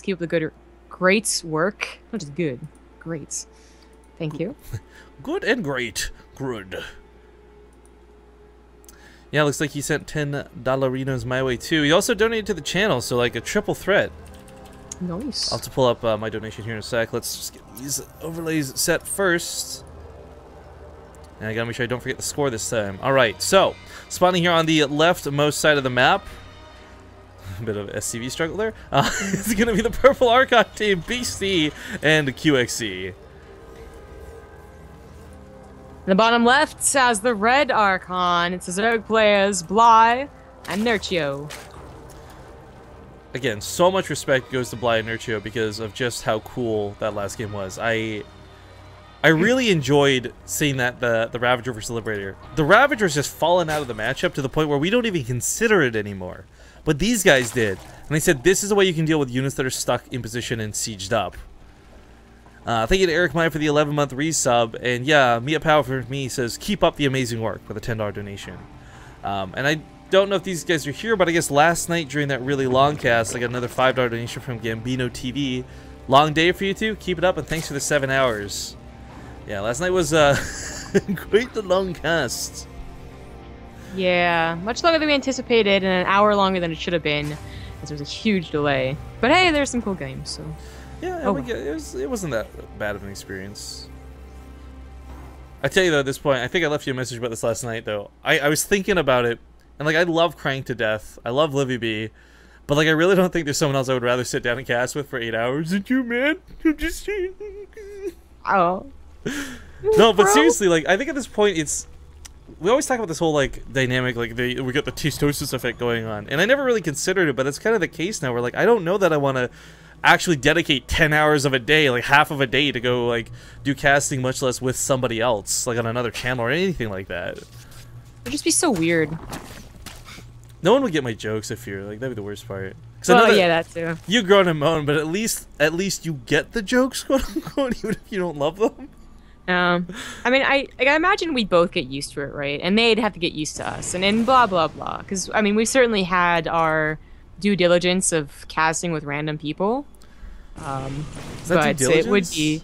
Keep up the good, great work. Not just good, great. Thank you. Good and great. Good. Yeah, looks like he sent $10 my way too. He also donated to the channel, so like a triple threat. Nice. I'll have to pull up my donation here in a sec. Let's just get these overlays set first. And I gotta make sure I don't forget the score this time. Alright, so, spawning here on the leftmost side of the map. A bit of SCV struggle there. It's gonna be the Purple Archon team, Beastyqt and QXC. The bottom left has the red Archon. It's the Zerg players, Bly and Nerchio. Again, so much respect goes to Bly and Nerchio because of just how cool that last game was. I really enjoyed seeing that the Ravager versus the Liberator. The Ravager's just fallen out of the matchup to the point where we don't even consider it anymore. But these guys did. And they said this is the way you can deal with units that are stuck in position and sieged up. Thank you to Eric Mine for the 11-month resub. And yeah, Mia Power for me says, keep up the amazing work with a $10 donation. And I don't know if these guys are here, but I guess last night during that really long cast, I got another $5 donation from Gambino TV. Long day for you two. Keep it up, and thanks for the 7 hours. Yeah, last night was quite the long cast. Yeah, much longer than we anticipated, and an hour longer than it should have been, as there was a huge delay. But hey, there's some cool games, so... Yeah, it wasn't that bad of an experience. I tell you though, at this point, I think I left you a message about this last night though. I was thinking about it, and like I love Crank to death. I love Livy B, but like I really don't think there's someone else I would rather sit down and cast with for 8 hours than you, man. I'm just saying. Oh. No, but seriously, like I think at this point it's... We always talk about this whole like dynamic, like we got the testosis effect going on, and I never really considered it, but it's kind of the case now where like I don't know that I want to actually dedicate 10 hours of a day, like half of a day, to go like do casting, much less with somebody else, like on another channel or anything like that. It'd just be so weird. No one would get my jokes if you're like, that'd be the worst part. Oh yeah, that too. You groan and moan, but at least you get the jokes, quote unquote, even if you don't love them. I mean, I imagine we'd both get used to it, right? And they'd have to get used to us, and blah blah blah. Because I mean, we've certainly had our due diligence of casting with random people. But it would be.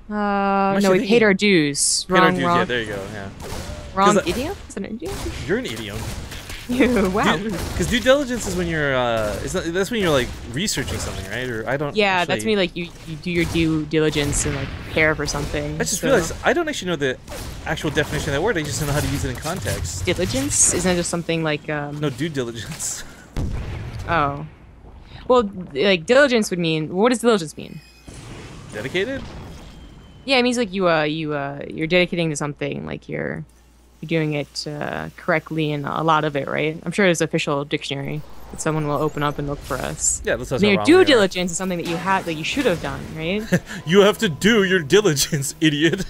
No, we paid our dues. Wrong. Yeah, there you go. Yeah. Wrong idiom? Is that an idiom? You're an idiom. Wow. Because due diligence is when you're that's when you're like researching something, right? Or I don't. Yeah, actually... that's me. Like you do your due diligence and like prepare for something. I just realized I don't actually know the actual definition of that word. I just don't know how to use it in context. Diligence? Isn't it just something like No, due diligence. Oh. Well, like diligence would mean. What does diligence mean? Dedicated? Yeah, it means like you're dedicating to something, like you're doing it correctly, and a lot of it, right? I'm sure there's an official dictionary that someone will open up and look for us. Yeah, that's your due diligence is something that you should have done, right? You have to do your diligence, idiot.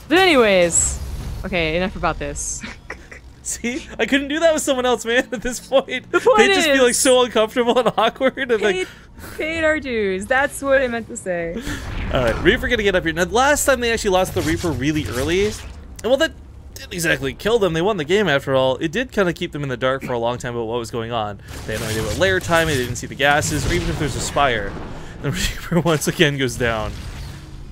But anyways, okay, enough about this. See, I couldn't do that with someone else, man. At this point, the point they'd just be like so uncomfortable and awkward, and paid our dues. That's what I meant to say. All right, Reaper gonna get up here. Now, last time they actually lost the Reaper really early, and well, that didn't exactly kill them. They won the game after all. It did kind of keep them in the dark for a long time about what was going on. They had no idea what layer timing. They didn't see the gases, or even if there's a spire. The Reaper once again goes down.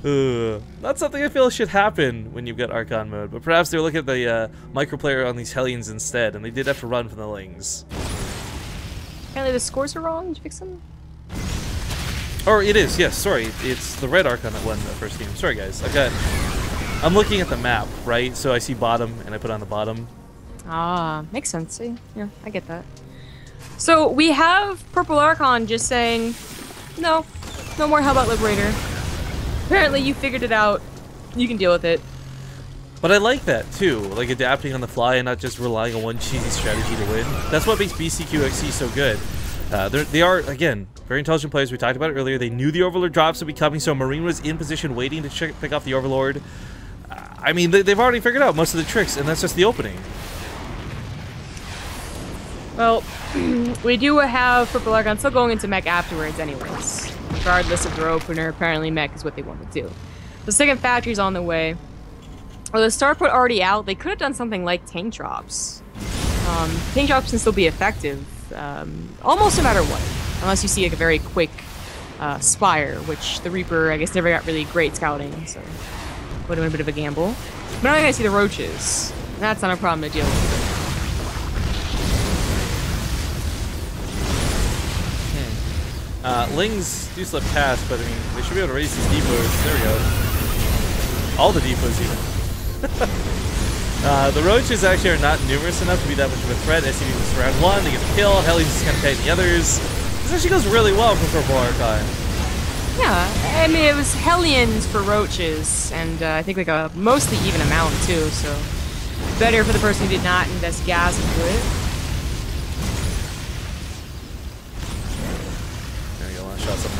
Not something I feel should happen when you've got Archon mode, but perhaps they're looking at the microplayer on these Hellions instead, and they did have to run from the Lings. Apparently the scores are wrong. Did you fix them? Or it is, yes, sorry. It's the red Archon that won the first game. Sorry, guys. I'm looking at the map, right? So I see bottom, and I put on the bottom. Ah, makes sense. See? Yeah, I get that. So we have Purple Archon just saying, no more Hellbout Liberator. Apparently you figured it out. You can deal with it. But I like that too, like adapting on the fly and not just relying on one cheesy strategy to win. That's what makes Beastyqt QXC so good. They are, again, very intelligent players. We talked about it earlier. They knew the Overlord drops would be coming, so Marine was in position waiting to pick off the Overlord. I mean, they've already figured out most of the tricks, and that's just the opening. Well, we do have Purple Archon still going into mech afterwards anyways. Regardless of their opener, apparently mech is what they want to do. The second factory's on the way. Well, the starport already out. They could have done something like tank drops. Tank drops can still be effective, almost no matter what. unless you see like a very quick Spire, which the Reaper, I guess, never got really great scouting, so would have been a bit of a gamble. But now I gotta see the roaches. That's not a problem to deal with. Lings do slip past, but I mean, they should be able to raise these depots. There we go. All the depots, even. The roaches actually are not numerous enough to be that much of a threat. SCV was round 1, they get a kill. Hellions just kind of kiting the others. This actually goes really well for Purple Archon. Yeah, I mean, it was Hellions for roaches, and I think like a mostly even amount too, so better for the person who did not invest gas into it. There we go, last shots on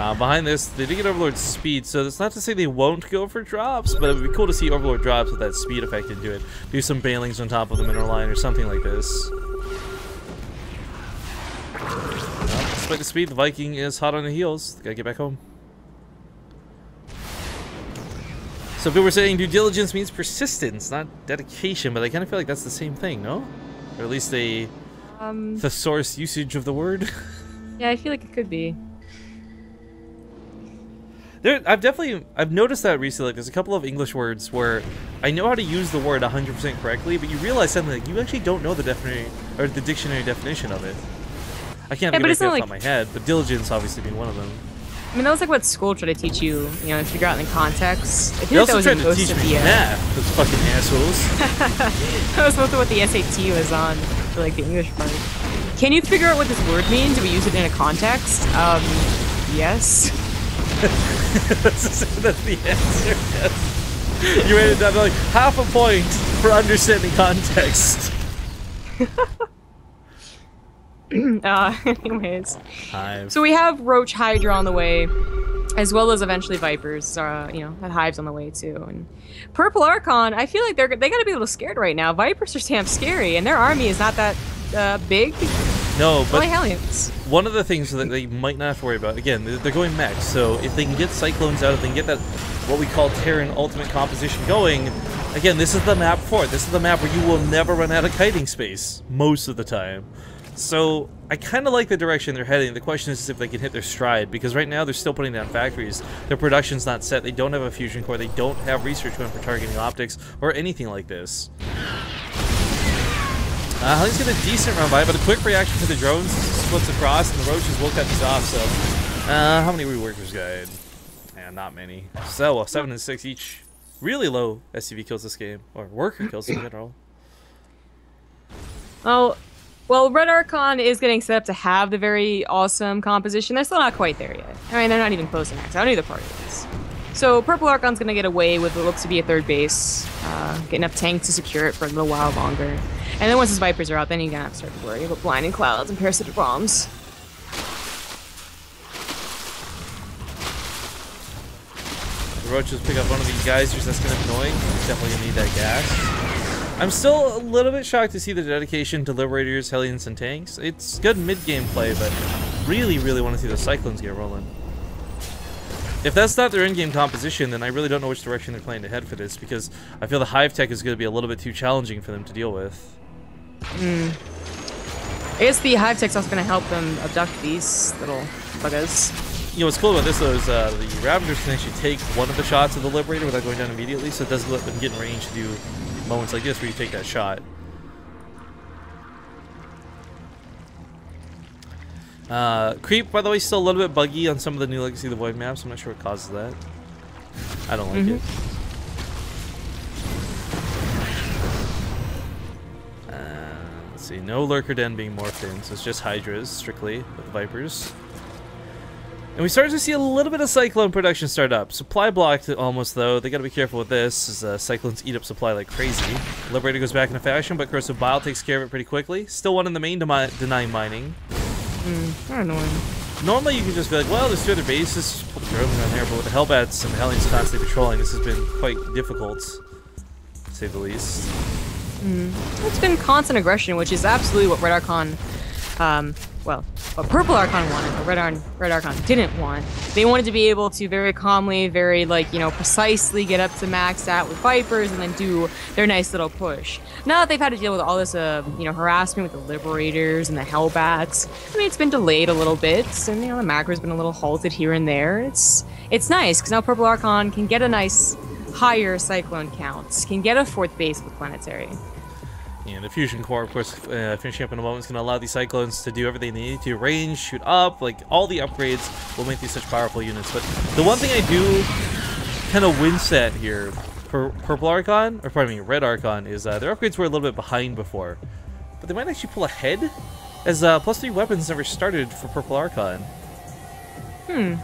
Roach. Behind this, they did get Overlord's speed, so that's not to say they won't go for drops, but it would be cool to see Overlord drops with that speed effect into it. Do some bailings on top of the mineral line or something like this. Despite the speed, the Viking is hot on the heels. Gotta get back home. So people were saying due diligence means persistence, not dedication, but I kind of feel like that's the same thing, no? Or at least a thesaurus usage of the word. Yeah, I feel like it could be. I've noticed that recently. Like, there's a couple of English words where I know how to use the word 100% correctly, but you realize something like you actually don't know the dictionary definition of it. I can't think of it off the top of my head, but diligence obviously being one of them. I mean, that was like what school tried to teach you, you know, to figure out in the context. I think They also that tried was to teach me math, those fucking assholes. That was mostly what the SAT was on, for like the English part. Can you figure out what this word means? Do we use it in a context? Yes. That's the answer, yes. You rated down to like half a point for understanding context. Anyways. Hive. So we have Roach Hydra on the way, as well as eventually Vipers, you know, that Hive's on the way too. And Purple Archon, I feel like they gotta be a little scared right now. Vipers are damn scary, and their army is not that big. No, but only Hellions. One of the things that they might not have to worry about, again, they're going mech, so if they can get Cyclones out, if they can get that, what we call Terran Ultimate composition going, again, this is the map for it. This is the map where you will never run out of kiting space, most of the time. So, I kind of like the direction they're heading. The question is if they can hit their stride, because right now they're still putting down factories. Their production's not set, they don't have a fusion core, they don't have research going for targeting optics, or anything like this. He's got a decent run by, but a quick reaction to the drones splits across, and the roaches will cut these off, so... how many reworkers guide? Yeah, not many. So, well, 7 and 6 each. Really low SCV kills this game, or worker kills in general. Oh, well, Red Archon is getting set up to have the very awesome composition. They're still not quite there yet. I mean, they're not even close to max out either part of this. So Purple Archon's gonna get away with what looks to be a third base, get enough tanks to secure it for a little while longer. And then once his Vipers are out, then you're gonna have to start to worry about blinding clouds and parasitic bombs. The roaches pick up one of these geysers, that's kind of annoying. Definitely gonna need that gas. I'm still a little bit shocked to see the dedication to Liberators, Hellions, and tanks. It's good mid-game play, but really, really want to see the Cyclones get rolling. If that's not their in-game composition, then I really don't know which direction they're planning to head for this, because I feel the Hive Tech is going to be a little bit too challenging for them to deal with. I guess the Hive Tech's also going to help them abduct these little buggers. You know, what's cool about this, though, is the Ravagers can actually take one of the shots of the Liberator without going down immediately, so it doesn't let them get in range to do moments like this where you take that shot. Creep, by the way, still a little bit buggy on some of the new Legacy of the Void maps. I'm not sure what causes that. I don't like it. Let's see, no Lurker Den being morphed in, so it's just Hydras, strictly, with the Vipers. And we started to see a little bit of Cyclone production start up. Supply blocked almost, though. They gotta be careful with this, as Cyclones eat up supply like crazy. Liberator goes back into fashion, but Corrosive Bile takes care of it pretty quickly. Still one in the main denying mining. They're annoying. Normally you can just be like, well, there's 2 other bases, just put the drone down there, but with the Hellbats and the Hellions constantly patrolling, this has been quite difficult, to say the least. It's been constant aggression, which is absolutely what Red Archon well, what Purple Archon wanted, but Red Archon didn't want. They wanted to be able to very calmly, very, like, you know, precisely get up to max out with Vipers and then do their nice little push. Now that they've had to deal with all this, you know, harassment with the Liberators and the Hellbats, I mean, it's been delayed a little bit, and, you know, the macro's been a little halted here and there. It's nice, because now Purple Archon can get a nice higher Cyclone count, can get a 4th base with Planetary. And the Fusion Core, of course, finishing up in a moment, is going to allow these Cyclones to do everything they need to. Range, shoot up, like, all the upgrades will make these such powerful units. But the one thing I do kind of wince at here for Purple Archon, or pardon me, Red Archon, is their upgrades were a little bit behind before. But they might actually pull ahead, as +3 weapons never started for Purple Archon. Do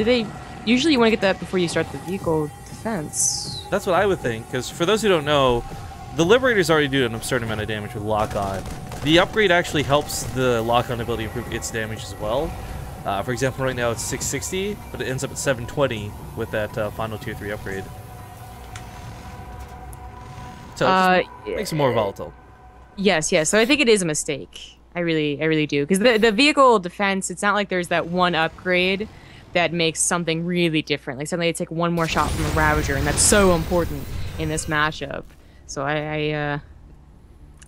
they... Usually you want to get that before you start the vehicle defense. That's what I would think, because for those who don't know, the Liberators already do an absurd amount of damage with lock-on. The upgrade actually helps the lock-on ability improve its damage as well. For example, right now it's 660, but it ends up at 720 with that final tier 3 upgrade. So it makes it more volatile. Yes. So I think it is a mistake. I really do. Because the vehicle defense, it's not like there's that one upgrade that makes something really different. Like suddenly they take one more shot from a Ravager, and that's so important in this matchup. So I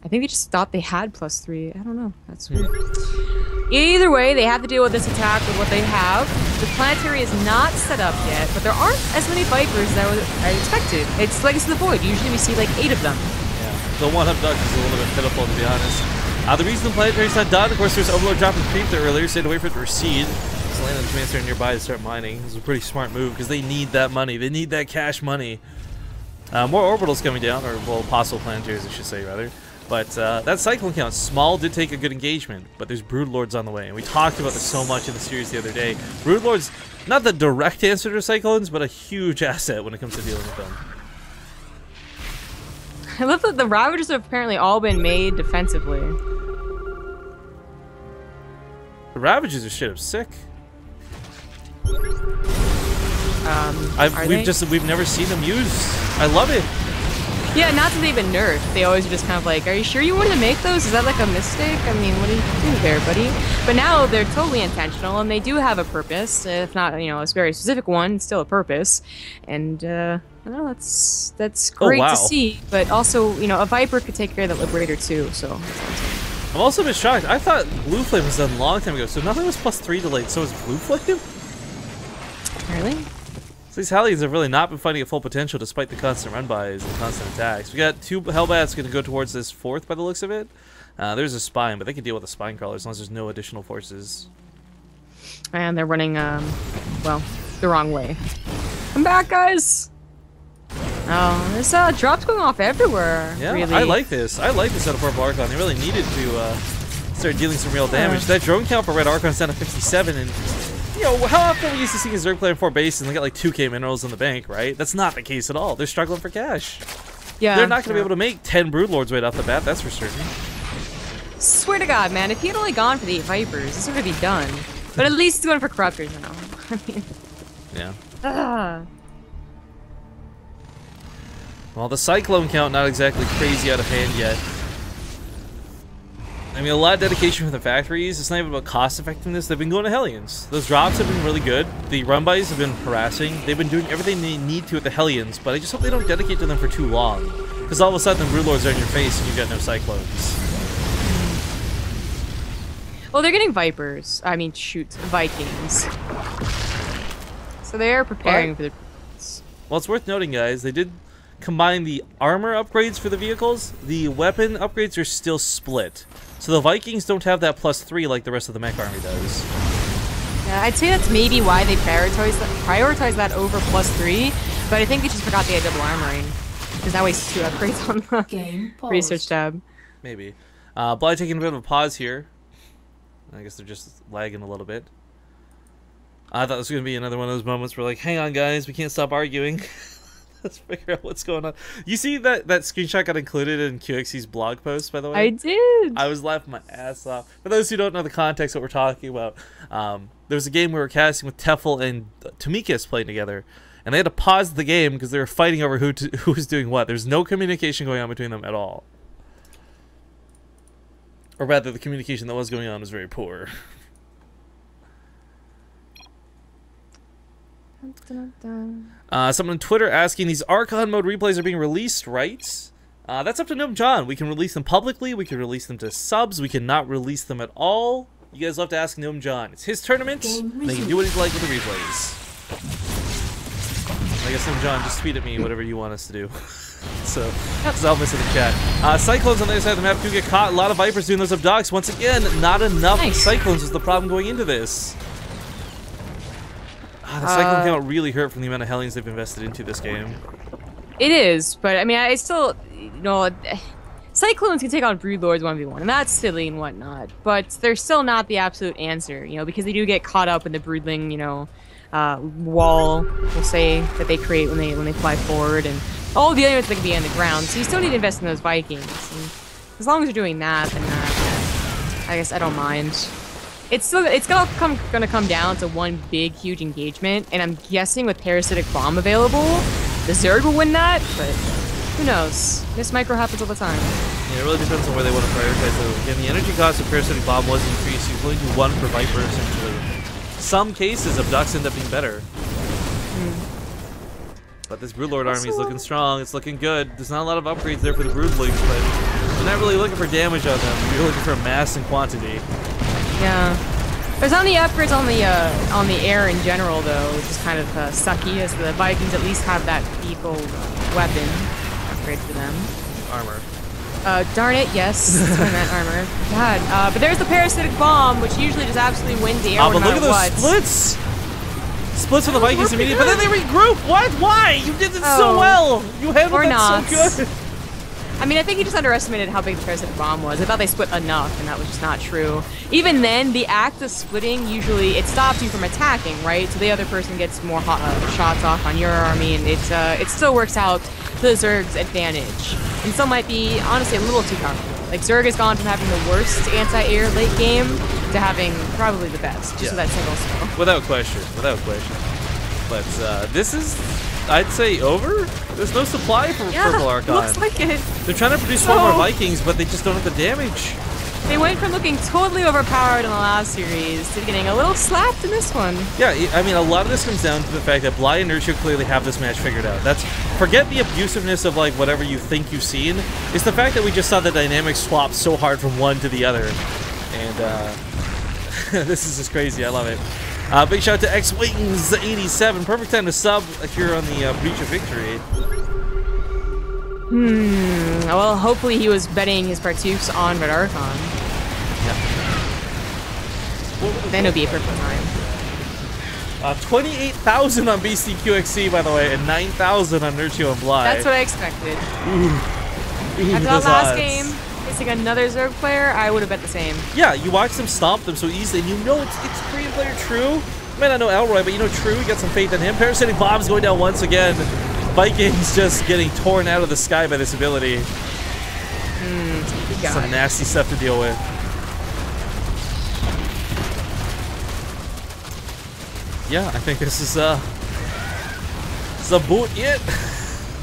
think they just thought they had +3. I don't know. That's weird. Either way, they have to deal with this attack with what they have. The Planetary is not set up yet, but there aren't as many Vipers as I expected. It's Legacy of the Void. Usually we see like 8 of them. Yeah, the one-up duck is a little bit pitiful, to be honest. The reason the Planetary's not done, of course, there's Overlord dropping creep there earlier, so they had to wait for it to recede. Just land on the command center nearby to start mining. This is a pretty smart move, because they need that money. They need that cash money. More orbitals coming down, or, well, possible planetaries, I should say, rather. But that Cyclone count, small, did take a good engagement, but there's Broodlords on the way. And we talked about this so much in the series the other day. Broodlords, not the direct answer to Cyclones, but a huge asset when it comes to dealing with them. I love that the Ravagers have apparently all been made defensively. The Ravagers are straight up sick. We've never seen them used. I love it. Yeah, not that they've been nerfed. They always are just kind of like, are you sure you wanted to make those? Is that like a mistake? I mean, what do you do there, buddy? But now they're totally intentional, and they do have a purpose. If not, you know, a very specific one, still a purpose. And well, that's great to see. But also, you know, a Viper could take care of the Liberator too. So. I'm also a bit shocked. I thought Blue Flame was done a long time ago, so nothing was +3 delayed. So is Blue Flame? Really? So these Hellions have really not been fighting at full potential despite the constant run-bys and constant attacks. We got 2 Hellbats going to go towards this 4th by the looks of it. There's a Spine, but they can deal with a Spine Crawler as long as there's no additional forces. And they're running, well, the wrong way. Come back, guys! Oh, there's drops going off everywhere, yeah, really. I like this. I like this out of Purple Archon. They really needed to start dealing some real damage. That drone count for Red Archon's down to 57, and you know, how often we used to see Zerg play in 4 base and they got like 2k minerals in the bank, right? That's not the case at all. They're struggling for cash. Yeah, they're not going to be able to make 10 Broodlords right off the bat, that's for certain. Swear to God, man, if he had only gone for the 8 Vipers, this would have been done. But at least he's going for Corruptors now. I mean... Yeah. Well, the Cyclone count not exactly crazy out of hand yet. I mean, a lot of dedication from the factories. It's not even about cost effectiveness. They've been going to Hellions. Those drops have been really good. The run-bys have been harassing. They've been doing everything they need to with the Hellions, but I just hope they don't dedicate to them for too long. Because all of a sudden, the Broodlords are in your face and you've got no Cyclones. Well, they're getting Vipers. I mean, shoot, Vikings. So they are preparing for the... Well, it's worth noting, guys, they did combine the armor upgrades for the vehicles. The weapon upgrades are still split. So the Vikings don't have that +3 like the rest of the mech army does. Yeah, I'd say that's maybe why they prioritize that over +3, but I think they just forgot they had double armoring. Because that wastes 2 upgrades on the research tab. Maybe. Bly taking a bit of a pause here. I guess they're just lagging a little bit. I thought this was going to be another one of those moments where like, hang on guys, we can't stop arguing. Let's figure out what's going on. You see that screenshot got included in QXC's blog post, by the way? I did. I was laughing my ass off. For those who don't know the context of what we're talking about, there was a game we were casting with Tefl and Tamikas playing together, and they had to pause the game because they were fighting over who was doing what. There's no communication going on between them at all. Or rather, the communication that was going on was very poor. Someone on Twitter asking, these Archon mode replays are being released, right? That's up to GnomeJon. We can release them publicly, we can release them to subs, we cannot release them at all. You guys love to ask GnomeJon. It's his tournament, they can do what he'd like with the replays. I guess GnomeJon, just tweet at me whatever you want us to do. So, I'll miss it in the chat. Cyclones on the other side of the map do get caught. A lot of Vipers doing those abducts. Once again, not enough Cyclones was the problem going into this. The Cyclone came out really hurt from the amount of Hellions they've invested into this game. It is, but I mean, I still, Cyclones can take on Broodlords 1v1, and that's silly and whatnot, but they're still not the absolute answer, because they do get caught up in the Broodling, wall, we'll say, that they create when they fly forward, and all the elements that can be on the ground, so you still need to invest in those Vikings. And as long as you're doing that, then I guess I don't mind. It's gonna come down to one big, huge engagement, and I'm guessing with Parasitic Bomb available, the Zerg will win that, but who knows? This micro happens all the time. Yeah, it really depends on where they want to prioritize, though. Again, the energy cost of Parasitic Bomb was increased. You only do one per Viper, essentially. Some cases, Abducts end up being better. But this Broodlord army is looking strong. It's looking good. There's not a lot of upgrades there for the Broodlings, but you're not really looking for damage on them. You're looking for mass and quantity. Yeah. There's not any upgrades on the air in general, though, which is kind of sucky, as the Vikings at least have that lethal weapon upgrade for them. Armor. Darn it, yes. That's what I meant, armor. God. But there's the Parasitic Bomb, which usually just absolutely wins the air no matter what. But look at those splits! Splits from the Vikings immediately, but then they regroup! What? Why? You did it so well! You handled that so good! I mean, I think he just underestimated how big the Parasitic Bomb was. I thought they split enough, and that was just not true. Even then, the act of splitting, usually, it stops you from attacking, right? So the other person gets more shots off on your army, and it still works out to the Zerg's advantage. And some might be, honestly, a little too powerful. Like, Zerg has gone from having the worst anti-air late game to having probably the best, just with that single skill. Without question, without question. But this is, I'd say, over? There's no supply for Purple Archon. Looks like it. They're trying to produce more Vikings, but they just don't have the damage. They went from looking totally overpowered in the last series to getting a little slapped in this one. Yeah, I mean, a lot of this comes down to the fact that Bly and Nerchio clearly have this match figured out. Forget the abusiveness of, like, whatever you think you've seen. It's the fact that we just saw the dynamics swap so hard from one to the other. And, this is just crazy. I love it. Big shout out to X-Wings87. Perfect time to sub here on the Breach of Victory. Well, hopefully he was betting his Partoofs on Red Archon. Yeah. Then it'll be a perfect time. 28,000 on Beastyqt QXC, by the way, and 9,000 on Nerchio and Bly. That's what I expected. After that last game, facing another Zerg player, I would have bet the same. Yeah, you watch them stomp them so easily, and you know it's Korean player True. You might not know Elroy, but you know True, you got some faith in him. Parasitic Bombs going down once again. Vikings just getting torn out of the sky by this ability. Some nasty stuff to deal with. Yeah, I think this is about it.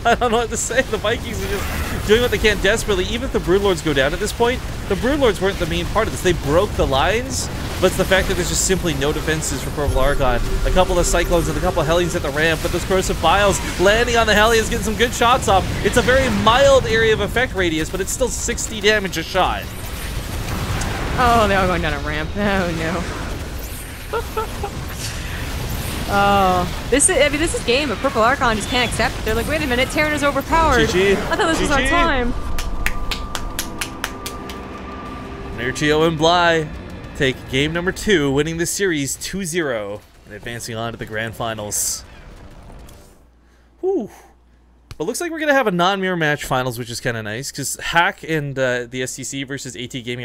I don't know what to say. The Vikings are just doing what they can desperately. Even if the Broodlords go down at this point, the Broodlords weren't the main part of this. They broke the lines, but it's the fact that there's just simply no defenses for Purple Archon. A couple of Cyclones and a couple of Hellions at the ramp, but those Corrosive Biles landing on the Hellions, getting some good shots off. It's a very mild area of effect radius, but it's still 60 damage a shot. Oh, they're all going down a ramp. Oh, no. Oh, this is game, but Purple Archon just can't accept it. They're like, wait a minute, Terran is overpowered. GG. I thought this was our time. Nerchio and Bly take game number 2, winning this series 2-0 and advancing on to the grand finals. Whew. But looks like we're going to have a non-mirror match finals, which is kind of nice, because Hack and the STC versus AT Gaming